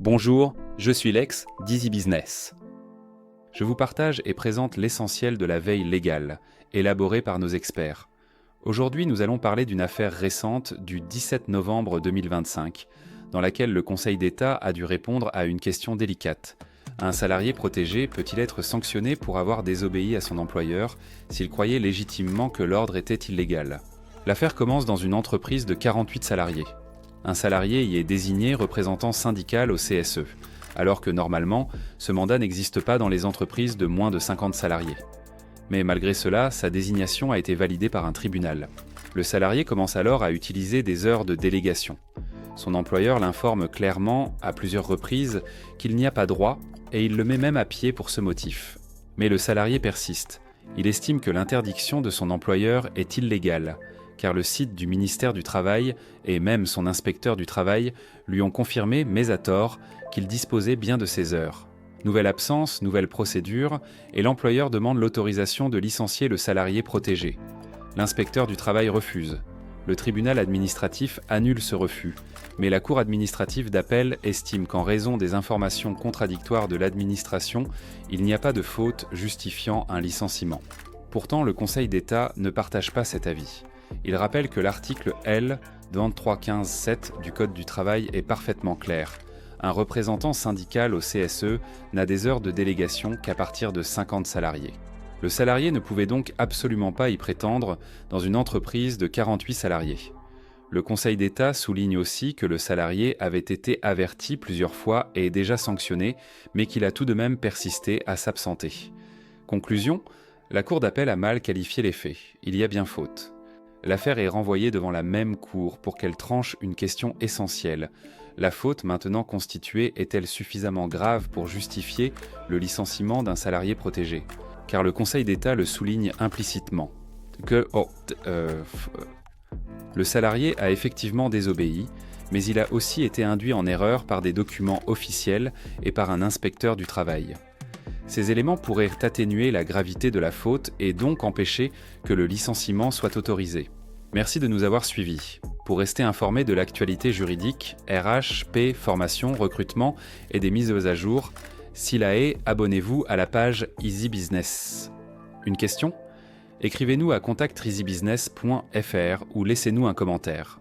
Bonjour, je suis Lex d'Easy Business. Je vous partage et présente l'essentiel de la veille légale, élaborée par nos experts. Aujourd'hui, nous allons parler d'une affaire récente du 17 novembre 2025, dans laquelle le Conseil d'État a dû répondre à une question délicate. Un salarié protégé peut-il être sanctionné pour avoir désobéi à son employeur s'il croyait légitimement que l'ordre était illégal ? L'affaire commence dans une entreprise de 48 salariés. Un salarié y est désigné représentant syndical au CSE, alors que normalement, ce mandat n'existe pas dans les entreprises de moins de 50 salariés. Mais malgré cela, sa désignation a été validée par un tribunal. Le salarié commence alors à utiliser des heures de délégation. Son employeur l'informe clairement, à plusieurs reprises, qu'il n'y a pas droit, et il le met même à pied pour ce motif. Mais le salarié persiste. Il estime que l'interdiction de son employeur est illégale, car le site du ministère du Travail et même son inspecteur du travail lui ont confirmé, mais à tort, qu'il disposait bien de ces heures. Nouvelle absence, nouvelle procédure, et l'employeur demande l'autorisation de licencier le salarié protégé. L'inspecteur du travail refuse. Le tribunal administratif annule ce refus, mais la cour administrative d'appel estime qu'en raison des informations contradictoires de l'administration, il n'y a pas de faute justifiant un licenciement. Pourtant, le Conseil d'État ne partage pas cet avis. Il rappelle que l'article L. 2315-7 du Code du travail est parfaitement clair. Un représentant syndical au CSE n'a des heures de délégation qu'à partir de 50 salariés. Le salarié ne pouvait donc absolument pas y prétendre dans une entreprise de 48 salariés. Le Conseil d'État souligne aussi que le salarié avait été averti plusieurs fois et déjà sanctionné, mais qu'il a tout de même persisté à s'absenter. Conclusion, la Cour d'appel a mal qualifié les faits. Il y a bien faute. L'affaire est renvoyée devant la même cour pour qu'elle tranche une question essentielle. La faute maintenant constituée est-elle suffisamment grave pour justifier le licenciement d'un salarié protégé ? Car le Conseil d'État le souligne implicitement. Le salarié a effectivement désobéi, mais il a aussi été induit en erreur par des documents officiels et par un inspecteur du travail. Ces éléments pourraient atténuer la gravité de la faute et donc empêcher que le licenciement soit autorisé. Merci de nous avoir suivis. Pour rester informé de l'actualité juridique, RH, P, formation, recrutement et des mises à jour, s'il la est, abonnez-vous à la page Easy Business. Une question ? Écrivez-nous à contact.easybusiness.fr ou laissez-nous un commentaire.